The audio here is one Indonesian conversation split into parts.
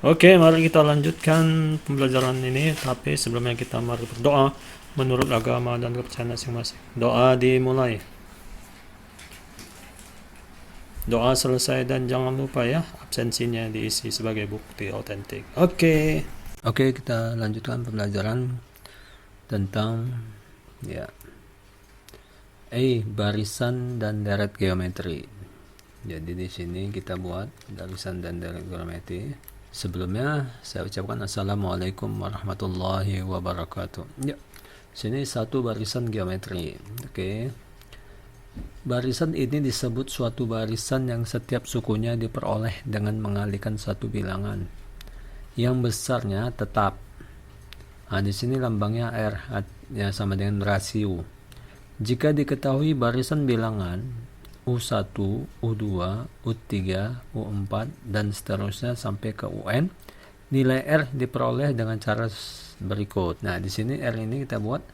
Oke, mari kita lanjutkan pembelajaran ini. Tapi sebelumnya kita mari berdoa menurut agama dan kepercayaan masing-masing. Doa dimulai. Doa selesai dan jangan lupa ya, absensinya diisi sebagai bukti otentik. Oke, kita lanjutkan pembelajaran tentang ya barisan dan deret geometri. Jadi di sini kita buat barisan dan deret geometri. Sebelumnya saya ucapkan assalamualaikum warahmatullahi wabarakatuh. Ya, sini satu barisan geometri. Oke. Barisan ini disebut suatu barisan yang setiap sukunya diperoleh dengan mengalihkan satu bilangan yang besarnya tetap. Nah, di sini lambangnya R ya sama dengan rasio. Jika diketahui barisan bilangan U1, U2, U3, U4 dan seterusnya sampai ke UN, nilai R diperoleh dengan cara berikut. Nah, di sini R ini kita buat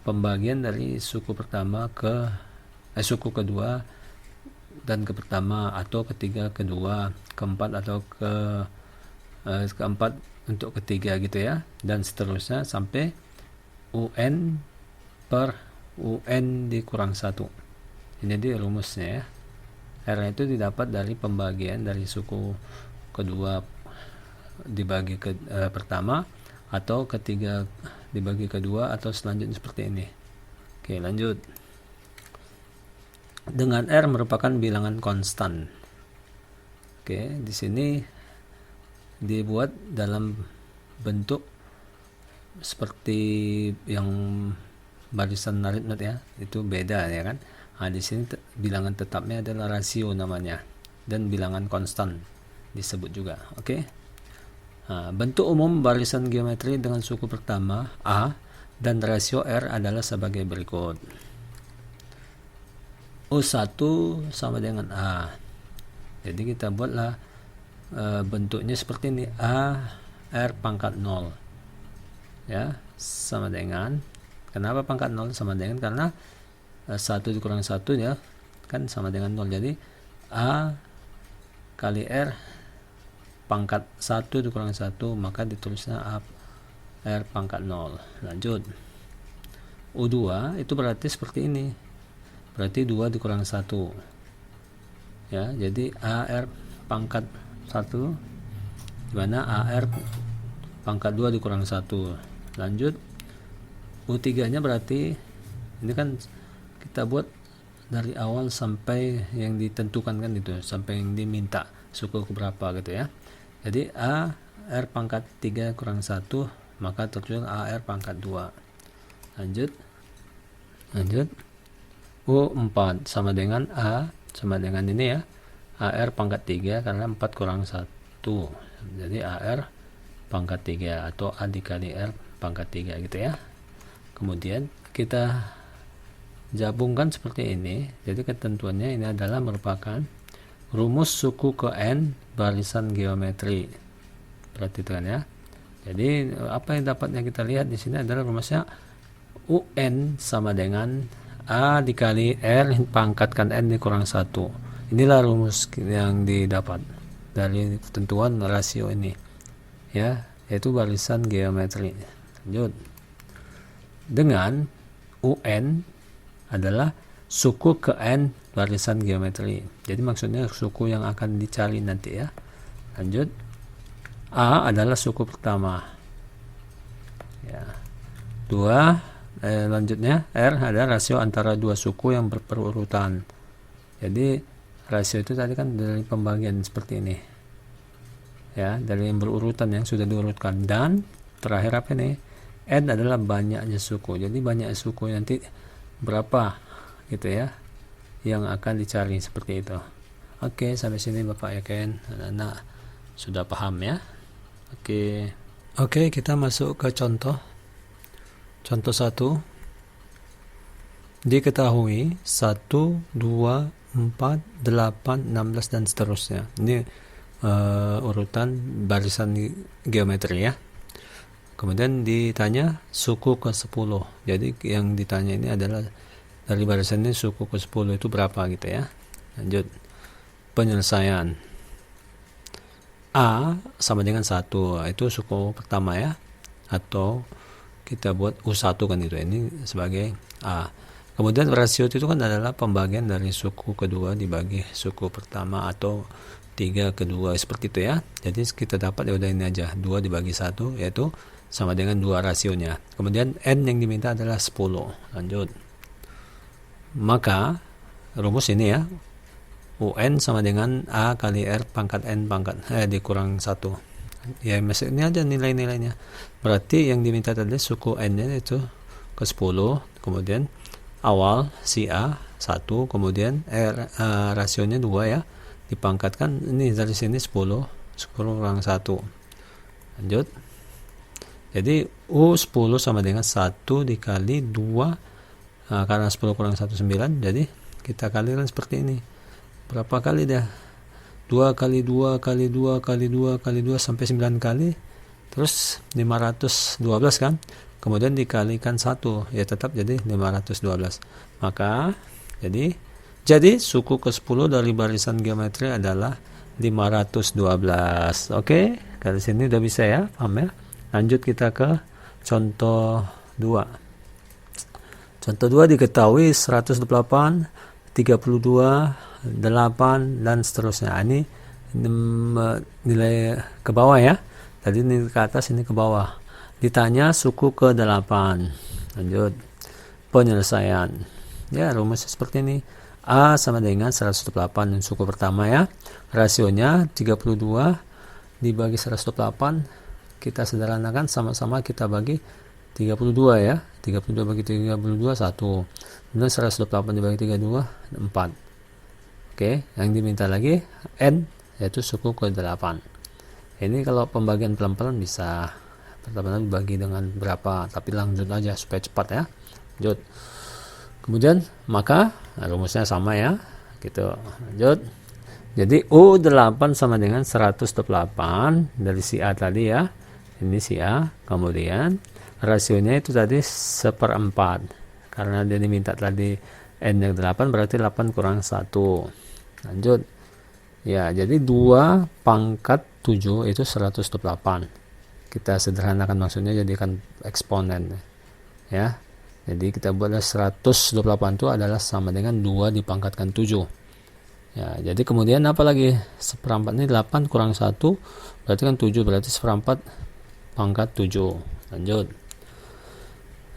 pembagian dari suku pertama ke suku kedua dan ke pertama, atau ketiga kedua, keempat atau keempat untuk ketiga gitu ya, dan seterusnya sampai UN per UN dikurang 1. Ini dia rumusnya ya. R itu didapat dari pembagian dari suku kedua dibagi ke pertama, atau ketiga dibagi kedua, atau selanjutnya seperti ini. Oke, lanjut. Dengan R merupakan bilangan konstan. Oke, di sini dibuat dalam bentuk seperti yang barisan aritmet ya, itu beda ya kan. Nah, di sini bilangan tetapnya adalah rasio namanya, dan bilangan konstan disebut juga. Oke. Nah, bentuk umum barisan geometri dengan suku pertama A dan rasio R adalah sebagai berikut. U1 sama dengan A. Jadi kita buatlah bentuknya seperti ini, A R pangkat 0 ya, sama dengan, kenapa pangkat 0 sama dengan, karena 1 dikurang 1 ya kan sama dengan 0. Jadi A kali R pangkat 1 dikurang 1, maka ditulisnya A R pangkat 0. Lanjut. U2 itu berarti seperti ini, berarti 2 dikurang 1 ya, jadi AR pangkat 1 dimana AR pangkat 2 dikurang 1. Lanjut. U3 nya berarti ini kan kita buat dari awal sampai yang ditentukan kan, itu sampai yang diminta suku berapa gitu ya. Jadi AR pangkat 3 kurang 1, maka tertulis AR pangkat 2. Lanjut. U4 sama dengan A sama dengan ini ya, AR pangkat 3 karena 4 kurang 1, jadi AR pangkat 3 atau A dikali R pangkat 3 gitu ya. Kemudian kita gabungkan seperti ini. Jadi ketentuannya ini adalah merupakan rumus suku ke N barisan geometri. Perhatikan ya. Jadi apa yang dapatnya kita lihat di sini adalah rumusnya UN sama dengan A dikali R pangkatkan N dikurang 1. Inilah rumus yang didapat dari ketentuan rasio ini ya, yaitu barisan geometri. Lanjut. Dengan UN adalah suku ke N barisan geometri. Jadi maksudnya suku yang akan dicari nanti ya. Lanjut. A adalah suku pertama ya. Lanjutnya R adalah rasio antara dua suku yang berurutan. Jadi rasio itu tadi kan dari pembagian seperti ini ya, dari yang berurutan yang sudah diurutkan. Dan terakhir apa nih, N adalah banyaknya suku. Jadi banyak suku nanti berapa gitu ya yang akan dicari, seperti itu. Oke, sampai sini Bapak yakin anak-anak sudah paham ya. Oke, kita masuk ke contoh 1. Diketahui 1, 2, 4, 8, 16 dan seterusnya. Ini urutan barisan geometri ya. Kemudian ditanya suku ke 10. Jadi yang ditanya ini adalah dari barisan ini suku ke 10 itu berapa gitu ya. Lanjut. Penyelesaian. A sama dengan 1, itu suku pertama ya, atau kita buat U1 kan itu, ini sebagai A. Kemudian rasio itu kan adalah pembagian dari suku kedua dibagi suku pertama atau 3 kedua, seperti itu ya. Jadi kita dapat ya udah ini aja, 2 dibagi 1 yaitu sama dengan 2 rasionya. Kemudian N yang diminta adalah 10. Lanjut. Maka rumus ini ya, UN sama dengan A kali R pangkat N pangkat dikurang 1. Ya ini aja nilai-nilainya. Berarti yang diminta tadi suku N nya itu ke 10, kemudian awal si A 1, kemudian R rasionya 2 ya, dipangkatkan ini dari sini 10 kurang 1. Lanjut. Jadi U10 sama dengan 1 dikali 2, karena 10 kurang 1 9, jadi kita kalikan seperti ini. Berapa kali dah? 2 kali 2 kali 2 kali 2 kali 2 sampai 9 kali, terus 512 kan, kemudian dikalikan 1 ya tetap jadi 512. Maka jadi suku ke-10 dari barisan geometri adalah 512. Oke, dari sini udah bisa ya, paham ya. Lanjut kita ke contoh 2. Contoh 2 diketahui 108, 32, 8 dan seterusnya. Ini nilai ke bawah ya. Tadi ini ke atas, ini ke bawah. Ditanya suku ke 8. Lanjut. Penyelesaian. Ya, rumusnya seperti ini. A sama dengan 108 suku pertama ya. Rasionya 32 dibagi 108. Kita sederhanakan, sama-sama kita bagi 32 ya. 32 bagi 32 1. Kemudian 108 dibagi 32 4. Oke, yang diminta lagi N yaitu suku ke-8. Ini kalau pembagian pelan-pelan bisa pertama dibagi dengan berapa, tapi lanjut aja supaya cepat ya. Lanjut. Kemudian maka rumusnya sama ya. Gitu. Lanjut. Jadi U8 sama dengan 108 dari si A tadi ya. Ini si A. Kemudian rasionya itu tadi 1/4. Karena dia diminta tadi N yang 8, berarti 8 kurang 1. Lanjut. Ya, jadi 2 pangkat 7 itu 108. Kita sederhanakan, maksudnya jadikan eksponen ya. Jadi kita buatlah 128 itu adalah sama dengan 2 dipangkatkan 7. Ya, jadi kemudian apa lagi? 1/4 ini 8 kurang 1 berarti kan 7, berarti 1/4 pangkat 7. Lanjut.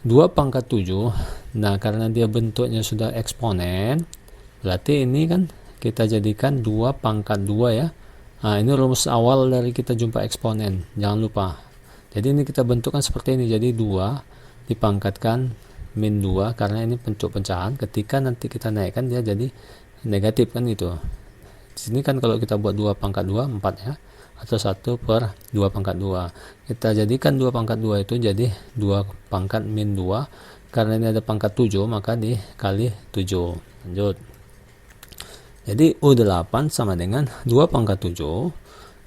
2 pangkat 7. Nah, karena dia bentuknya sudah eksponen, berarti ini kan kita jadikan 2 pangkat 2 ya. Nah, ini rumus awal dari kita jumpa eksponen, jangan lupa. Jadi ini kita bentukkan seperti ini. Jadi 2 dipangkatkan min 2, karena ini bentuk pecahan. Ketika nanti kita naikkan dia jadi negatif kan itu. Di sini kan kalau kita buat 2 pangkat 2 4 ya, atau 1/2 pangkat 2. Kita jadikan 2 pangkat 2 itu jadi 2 pangkat min 2. Karena ini ada pangkat 7, maka dikali 7. Lanjut. Jadi U8 sama dengan 2 pangkat 7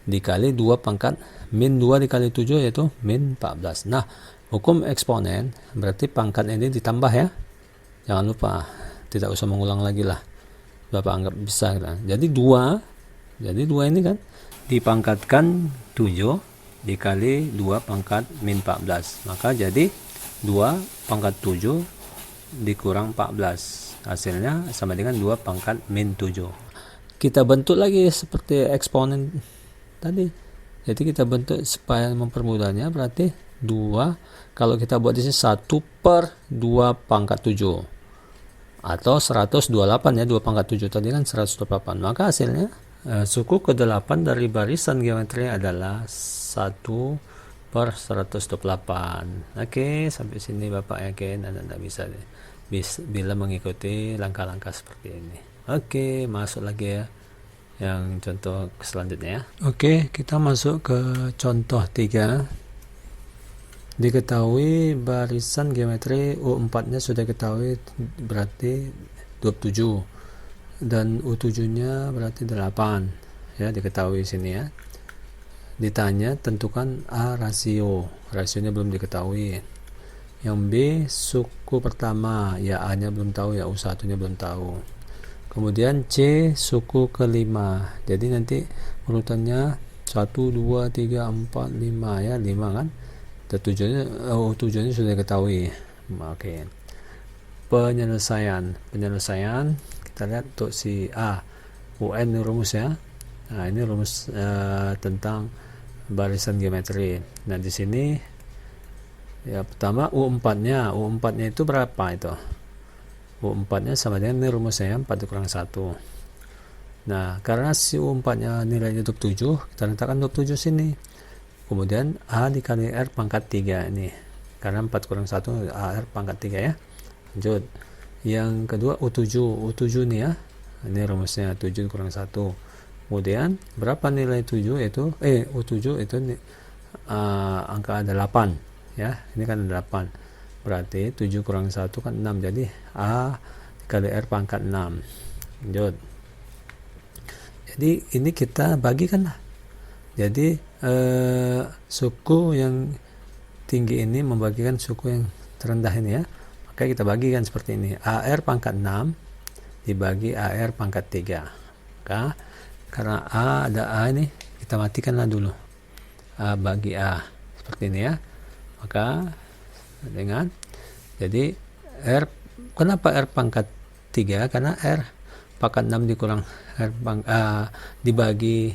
dikali 2 pangkat min 2 dikali 7 yaitu min 14. Nah, hukum eksponen berarti pangkat ini ditambah ya. Jangan lupa, tidak usah mengulang lagi lah. Bapak anggap bisa. Jadi 2 ini kan dipangkatkan 7 dikali 2 pangkat min 14. Maka jadi 2 pangkat 7 dikurang 14. Hasilnya sama dengan 2 pangkat min 7. Kita bentuk lagi seperti eksponen tadi. Jadi kita bentuk supaya mempermudahnya, berarti 2, kalau kita buat di sini 1/2 pangkat 7. Atau 128 ya, 2 pangkat 7 tadi kan 128. Maka hasilnya suku ke-8 dari barisan geometri adalah 1/128. Oke, sampai sini Bapak yakin Anda bisa bila mengikuti langkah-langkah seperti ini. Oke, masuk lagi ya yang contoh selanjutnya ya. Oke, kita masuk ke contoh 3. Diketahui barisan geometri U4 nya sudah diketahui, berarti 27, dan U7 nya berarti 8 ya, diketahui sini ya. Ditanya tentukan A rasionya belum diketahui. Yang B suku pertama, ya A nya belum tahu, ya U1 nya belum tahu. Kemudian C suku ke-5. Jadi nanti urutannya 1, 2, 3, 4, 5 ya, 5 kan. Tujuannya sudah diketahui. Oke. Penyelesaian kita lihat untuk si A. UN ini rumus ya. Nah, ini rumus tentang barisan geometri. Nah, di sini ya pertama U4-nya itu berapa itu? U4-nya sama dengan ini rumusnya 4 dikurang 1. Nah, karena si U4-nya nilainya 27, kita letakkan 27 sini. Kemudian A dikali R pangkat 3 ini. Karena 4 kurang 1 AR pangkat 3 ya. Lanjut. Yang kedua U7 nih ya. Ini rumusnya 7 kurang 1. Kemudian berapa nilai 7 itu? U7 itu angka 8 ya. Ini kan 8. Berarti 7 kurang 1 kan 6. Jadi A dikali R pangkat 6. Lanjut. Jadi ini kita bagikan lah. Jadi suku yang tinggi ini membagikan suku yang terendah ini ya. Maka kita bagikan seperti ini. AR pangkat 6 dibagi AR pangkat 3. Maka karena A ada A ini, kita matikanlah dulu. A bagi A. Seperti ini ya. Maka dengan jadi R, kenapa R pangkat 3? Karena R pangkat 6 dikurang R dibagi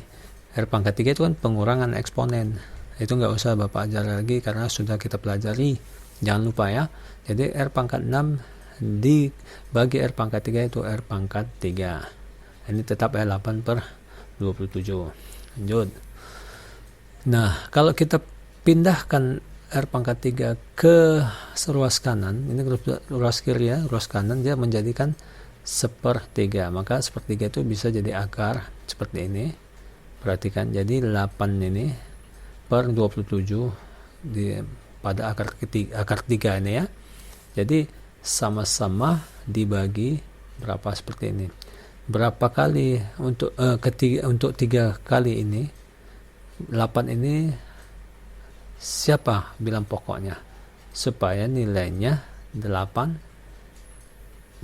R pangkat 3 itu kan pengurangan eksponen. Itu nggak usah Bapak ajar lagi karena sudah kita pelajari. Jangan lupa ya. Jadi R pangkat 6 dibagi R pangkat 3 itu R pangkat 3. Ini tetap 8 per 27. Lanjut. Nah, kalau kita pindahkan R pangkat 3 ke ruas kanan, ini ruas kiri ya, ruas kanan, dia menjadikan 1/3. Maka 1/3 itu bisa jadi akar seperti ini. Perhatikan, jadi 8 ini per 27 pada akar 3 ini ya. Jadi sama-sama dibagi berapa seperti ini. Berapa kali untuk untuk 3 kali ini 8 ini siapa bilang pokoknya supaya nilainya 8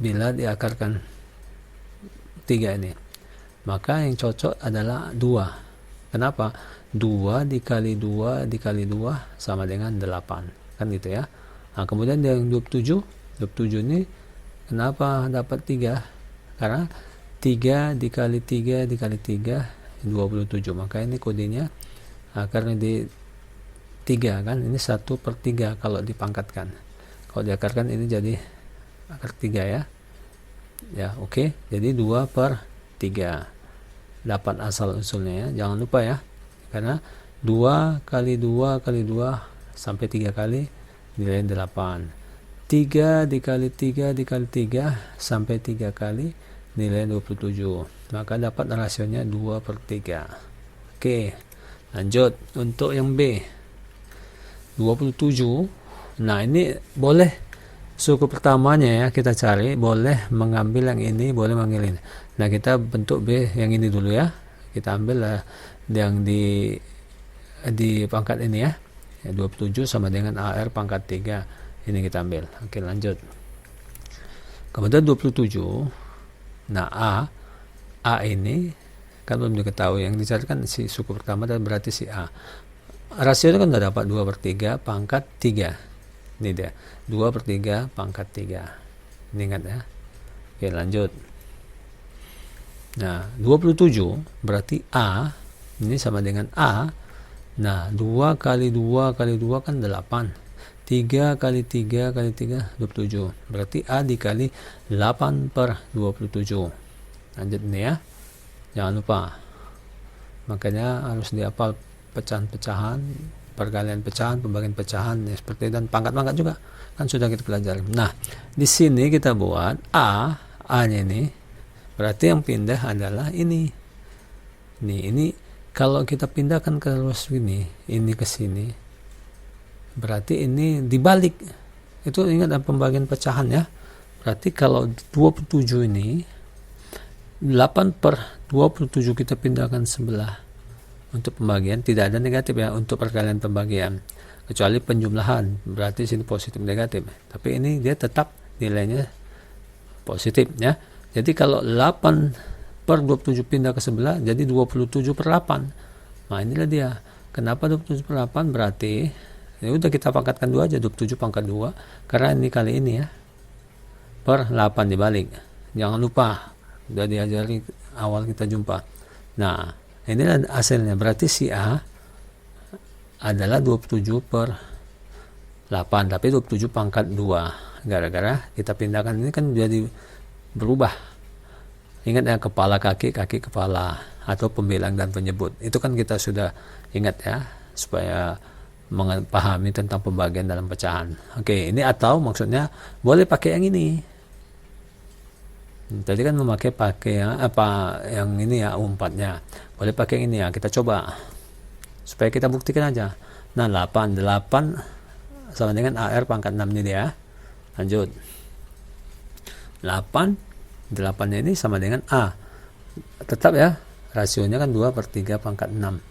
bila diakarkan 3 ini. Maka yang cocok adalah 2. Kenapa? 2 dikali 2 dikali 2 sama dengan 8. Kan gitu ya. Nah, kemudian yang 27 ini kenapa dapat 3? Karena 3 dikali 3 dikali 3 27. Maka ini kodenya akarnya di 3 kan. Ini 1/3 kalau dipangkatkan. Kalau diakarkan ini jadi akar 3 ya. Ya, oke. Jadi 2/3. 8 asal usulnya ya. Jangan lupa ya. Karena 2 kali 2 kali 2 sampai 3 kali nilai 8. 3 dikali 3 dikali 3 sampai 3 kali nilai 27. Maka dapat rasionya 2/3. Oke. Lanjut untuk yang B. 27. Nah, ini boleh suku pertamanya ya kita cari, boleh mengambil yang ini, boleh mengambil ini. Nah, kita bentuk B yang ini dulu ya. Kita ambil yang di pangkat ini ya. 27 sama dengan AR pangkat 3. Ini kita ambil. Oke, lanjut. Kemudian 27. Nah, A ini kan belum diketahui, yang dicarikan si suku pertama dan berarti si A. Rasio itu kan sudah dapat 2/3 pangkat 3. Ini dia. 2/3 pangkat 3. Ini ingat ya. Oke, lanjut. Nah, 27 berarti A ini sama dengan A. Nah, 2 kali 2 kali 2 kan 8. 3 kali 3 kali 3 27. Berarti A dikali 8/27. Lanjut ini ya. Jangan lupa. Makanya harus dihafal pecahan-pecahan, perkalian pecahan, pembagian pecahan ya, seperti dan pangkat-pangkat juga kan sudah kita pelajari. Nah, di sini kita buat A-nya ini berarti yang pindah adalah ini. Ini kalau kita pindahkan ke ruas ini ke sini, berarti ini dibalik. Itu ingat pembagian pecahan ya. Berarti kalau 27 ini 8/27 kita pindahkan sebelah. Untuk pembagian tidak ada negatif ya untuk perkalian pembagian, kecuali penjumlahan, berarti sini positif negatif. Tapi ini dia tetap nilainya positif ya. Jadi kalau 8/27 pindah ke sebelah jadi 27/8. Nah inilah dia. Kenapa 27 per 8? Berarti ya udah kita pangkatkan 2 aja, 27 pangkat 2, karena ini kali ini ya, per 8 dibalik. Jangan lupa, udah diajari awal kita jumpa. Nah inilah hasilnya, berarti si A adalah 27 per 8, tapi 27 pangkat 2. Gara-gara kita pindahkan ini kan jadi berubah. Ingat ya, kepala kaki, kaki kepala, atau pembilang dan penyebut. Itu kan kita sudah ingat ya, supaya memahami tentang pembagian dalam pecahan. Oke, ini atau maksudnya boleh pakai yang ini. Tadi kan pakai yang apa, yang ini ya, U4-nya. Boleh pakai yang ini ya, kita coba. Supaya kita buktikan aja. Nah, 8 sama dengan AR pangkat 6 ini dia. Lanjut. 8 nya ini sama dengan A. Tetap ya, rasionya kan 2 per 3 pangkat 6.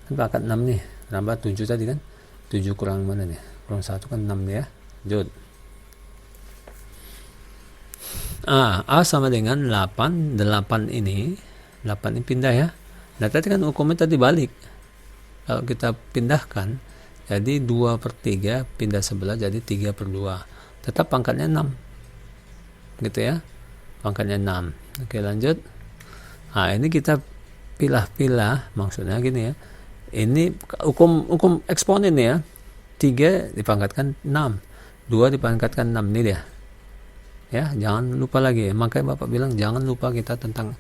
Kan pangkat 6 nih, nambah 7 tadi kan. 7 kurang mana nih? Kurang 1 kan 6 nih ya. Lanjut. A sama dengan 8 ini pindah ya. Nah tadi kan hukumnya tadi balik. Kalau kita pindahkan, jadi 2 per 3 pindah sebelah jadi 3 per 2. Tetap pangkatnya 6. Gitu ya. Pangkatnya 6. Oke, lanjut. Nah ini kita pilah-pilah, maksudnya gini ya. Ini hukum eksponen ya. 3 dipangkatkan 6, 2 dipangkatkan 6 nih dia. Ya, jangan lupa lagi. Makanya Bapak bilang jangan lupa kita tentang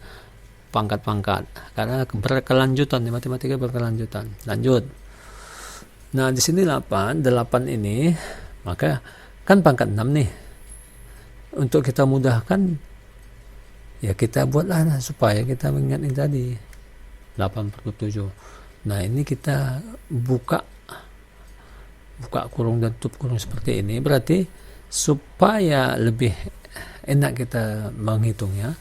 pangkat-pangkat, karena berkelanjutan di matematika, berkelanjutan. Lanjut. Nah, di sini 8 ini, maka kan pangkat 6 nih. Untuk kita mudahkan ya kita buatlah supaya kita mengingat ini tadi 8 per 27. Nah, ini kita buka kurung dan tutup kurung seperti ini, berarti supaya lebih enak kita menghitungnya,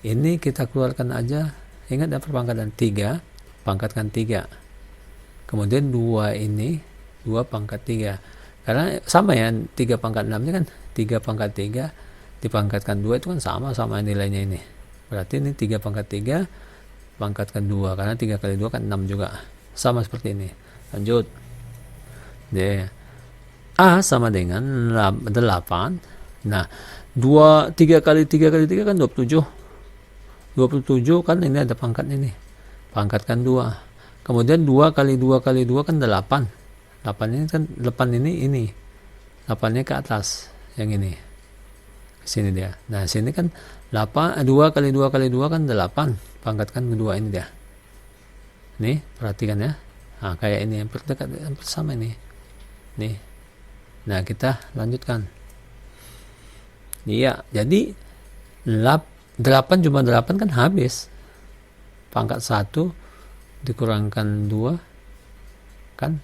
ini kita keluarkan aja. Ingat ya, perpangkatan 3 pangkatkan 3, kemudian 2 ini 2 pangkat 3, karena sama ya, 3 pangkat 6 nya kan 3 pangkat 3 dipangkatkan 2 itu kan sama nilainya ini. Berarti ini 3 pangkat 3 pangkatkan 2, karena 3 kali 2 kan 6 juga, sama seperti ini. Lanjut. A sama dengan 8. Nah, 3 kali 3 kan 27. 27 kan ini ada pangkatnya nih. Pangkatkan 2. Kemudian 2 kali 2 kali 2 kan 8. 8 ini kan 8 ini. 8-nya ke atas. Yang ini. Sini dia. Nah, sini kan 2 kali 2 kali 2 kan 8. Pangkatkan kedua ini dia. Nih, perhatikan ya. Nah, kayak ini yang terdekat, hampir sama ini. Nih. Nah, kita lanjutkan. Iya, jadi 8 cuma 8 kan habis. Pangkat 1 dikurangkan 2 kan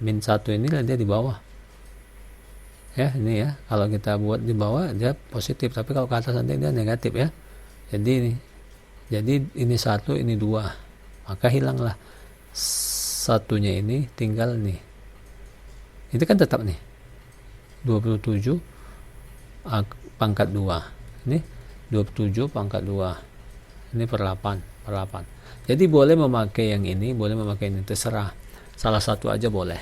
min 1 ini lah dia di bawah. Ya, ini ya. Kalau kita buat di bawah dia positif, tapi kalau ke atas nanti dia negatif ya. Jadi ini 1, ini 2. Maka hilanglah satunya, ini tinggal nih. Itu kan tetap nih 27 pangkat 2. Ini 27 pangkat 2. Ini per 8. Jadi boleh memakai yang ini, boleh memakai ini, terserah. Salah satu aja boleh.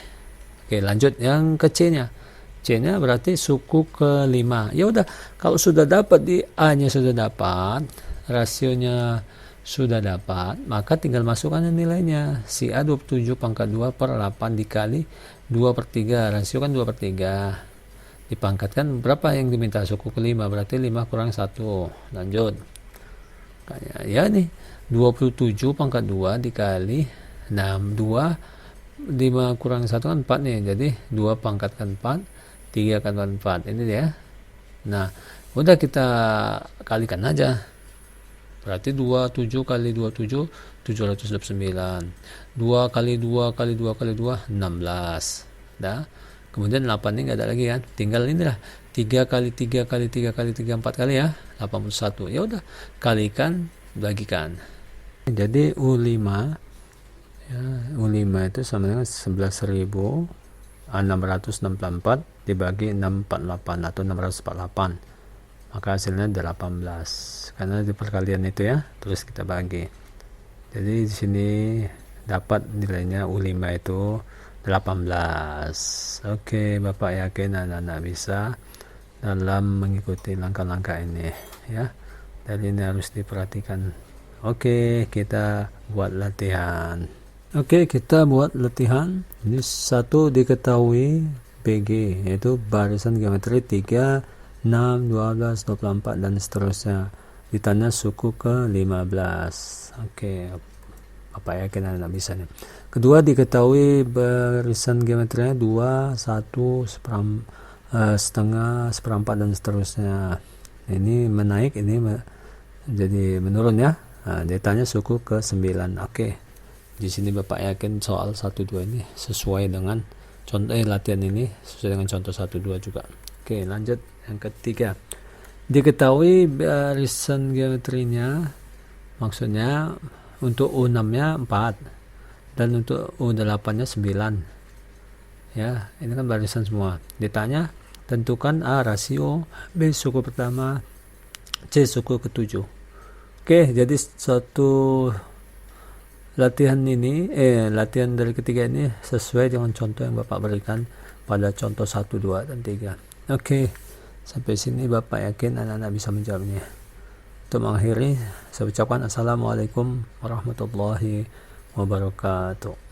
Oke, lanjut yang ke C-nya. C-nya berarti suku ke-5. Ya udah, kalau sudah dapat di A-nya sudah dapat, rasionya sudah dapat, maka tinggal masukkan nilainya. Si A 27 pangkat 2 per 8 dikali 2 per 3. Rasio kan 2 per 3. Dipangkatkan berapa yang diminta? Suku ke-5. Berarti 5 kurang 1. Lanjut. Ya nih, 27 pangkat 2 dikali 6. 5 kurang 1 kan 4 nih. Jadi 2 pangkatkan 4. 3 kali 4. Ini dia. Nah, udah kita kalikan aja. Berarti 27 kali 27 729. 2 kali 2 kali 2 kali 2 16. Dah. Kemudian 8 ini enggak ada lagi kan. Tinggal inilah 3 kali 3 kali 3 kali 3 4 kali ya. 81. Ya udah, kalikan, bagikan. Jadi U5 ya, U5 itu sama dengan 11.664 dibagi 648 atau 648. Maka hasilnya 18, karena di perkalian itu ya. Terus kita bagi. Jadi di sini dapat nilainya U5 itu 18. Oke, Bapak yakin anak-anak bisa dalam mengikuti langkah-langkah ini ya. Jadi ini harus diperhatikan. Oke, kita buat latihan. Oke, kita buat latihan. Ini satu diketahui BG, yaitu barisan geometri 3, 6, 12, 24 dan seterusnya. Ditanya suku ke 15. Oke, Bapak yakin anak bisa nih. Kedua diketahui barisan geometrinya 2, 1, setengah, seperempat dan seterusnya. Ini menaik, ini jadi menurun ya. Nah, ditanya suku ke 9. Oke. Di sini Bapak yakin soal 1-2 ini sesuai dengan contoh latihan ini sesuai dengan contoh 1-2 juga. Oke, lanjut yang ketiga. Diketahui barisan geometrinya, maksudnya untuk U6-nya 4 dan untuk U8-nya 9. Ya, ini kan barisan semua. Ditanya tentukan A rasio, B suku pertama, C suku ke-7. Oke, jadi satu latihan dari ketiga ini sesuai dengan contoh yang Bapak berikan pada contoh 1, 2, dan 3. Oke, sampai sini Bapak yakin anak-anak bisa menjawabnya. Untuk mengakhiri, saya ucapkan Assalamualaikum warahmatullahi wabarakatuh.